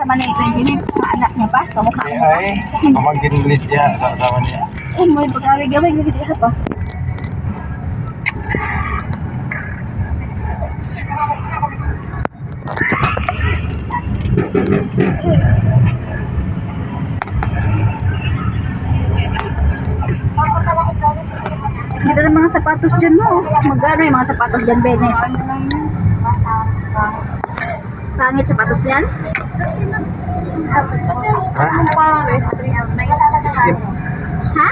sa manay 20 may anak niya pa, kamukha niya pa. Ay, pamangkin ulit niya sa asawa niya. May pagkari gawin kasi siya pa. Ganda ng mga sapatos dyan mo. Magkano yung mga sapatos dyan, Bene? Pangit sapatos yan? Ha? Skip. Ha?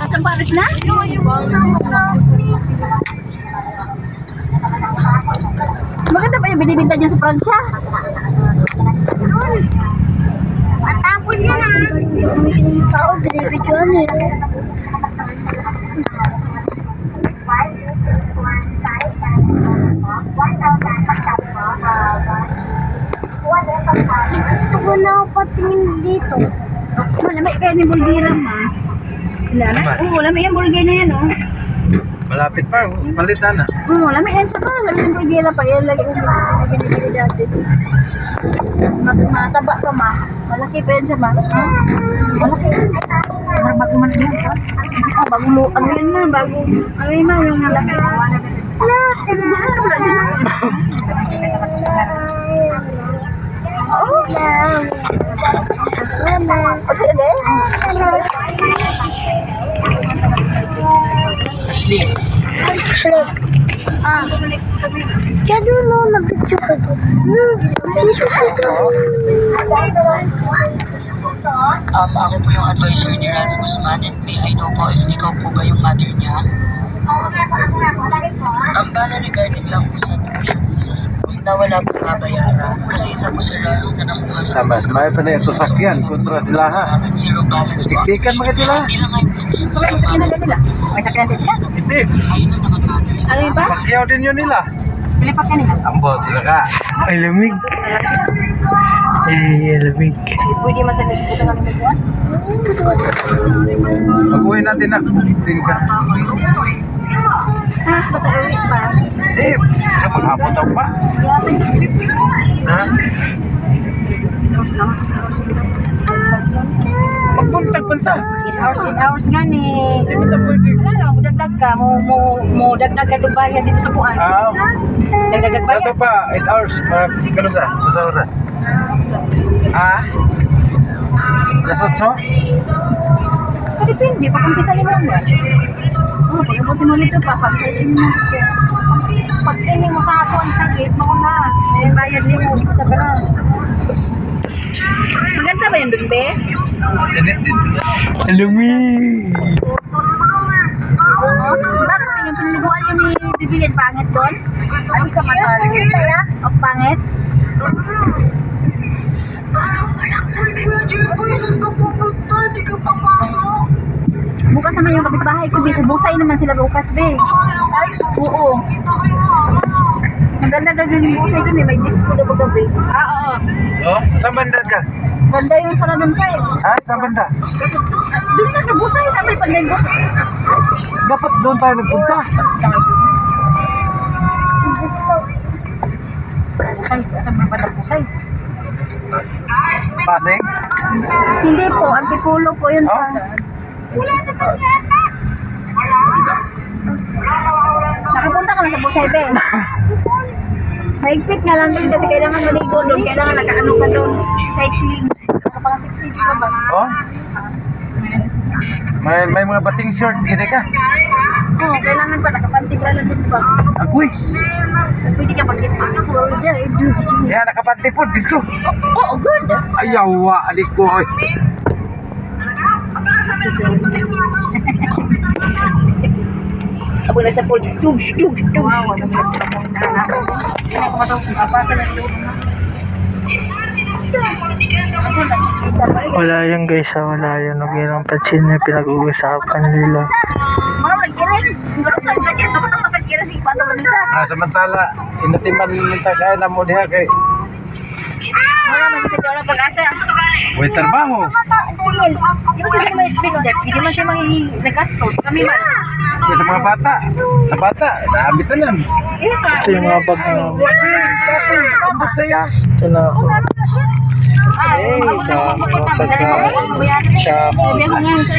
At Paris na? Maganda ba yung binibinta dyan sa Pransya? Matapon niya na. Tao, binibidyoan eh. Ako na ako patingin dito. Malamay kaya ni Bulgira ma. Ilan? Oo, lamay yung Bulgira na yan oh. Malapit pa, palitan na. Oo, lamay yan siya pa. Lamay yung Bulgira pa. Yan lagi yung binibili dati. Mataba pa ma. Malaki pa yan siya ma. Malaki. Bago man yan ha. Bagong lo. Ano yan ma? Bagong. Ano yun ma? Yung malaki. Oh, no. Asli. Slip. Ah. Kaya doon no, nag-video ka doon. Video ka doon. Ako po yung advisor ni Ralph Guzman and may I know po if ikaw po ba yung mother niya? Ang bala regarding lang po sa tuition fee sa school na wala po babayaran kasi isa po si Ralph na nakuha sa Tama, may pa na ito sakyan kontra sila ha. zero balance. Siksikan mga sila. Hindi lang kayo So, may sakyan na nila? May sakyan din sila? Hindi. ayun na naman matters. Ano yun ba? Pakyaw din yun nila. Pilipak ka nila? Ambot sila ka. Ay, lamig. Ay, lamig. Pwede man sa nagpupunta kami nagpuan? Pag-uwi natin na. Tingka. So, tayo pa. Eh, sa maghapon daw pa. Yata yung Ha? Pagbuntag-bunta. 8 hours nga ni. Hindi na pwede. Wala mo, dagdag ka. Mo dagdag ka doon bayan dito sa buwan. Dagdag bayan. Ito pa, 8 hours. Kano sa? Sa oras? Ha? Alas 8? Depende, pag umpisa nila mo. Oo, pag abutin mo nito pa, pag sa mo. Pag training mo sa ako, ang sakit, mauna. Eh, bayad din mo sa balance. Maganda ba yung Dumbe? Janit din. Lamig. Bakit ba yung pinaliguan yun ni Bibilin pangit doon? Ay, sa mata. O, pangit? Bukas naman yung kapitbahay ko, Be. Sa busay naman sila bukas, Be. Oo. Maganda daw yung busay doon eh. May disco na baga, Be. Oo. Oh, saan banda ka? Ganda yung sa doon kayo. Ha? Saan banda? Doon na sa busay, sa may panday busay. Dapat doon tayo nagpunta. Busay, sa may panday busay. Pasig? Hindi po, Antipulo po yun pa. Nakapunta ka na sa busay, Be. Mahigpit nga lang din kasi kailangan maligo doon, kailangan nakaano ka doon, cycling. Nakapang-siksik ka ba? Oh? May mga bating short, gini ka? Oo, kailangan pa, nakapantigla na doon pa. Agoy! Tapos pwede ka mag-discuss ka po. Yan, nakapanti po, disco. Oo, good. Ayawa, adik ko. Oy. Abo na sa pool. Tugs. Wow, ano ba? Hindi ko matapos. Papasa na doon. Wala yan guys, wala yan. Huwag yun ang pansin na pinag-uusapan nila. Mga magkirin. Sa mga sa mga magkirin si Pato Manisa. Samantala, inatiman minta kaya na mo diha kay Wala man sa wala pag-asa. May trabaho. Di ba kasi may space jack? Hindi man siya nag-gastos. Kami man. Kaya sa mga bata. Sa bata, naabit na lang. Ito yung mga bag namin. Ambot saya. Ito na ako. Ah, Hey, ako na tsaka magpapagod mga na. pagkain. Tsaka Sabi ako ngayon sa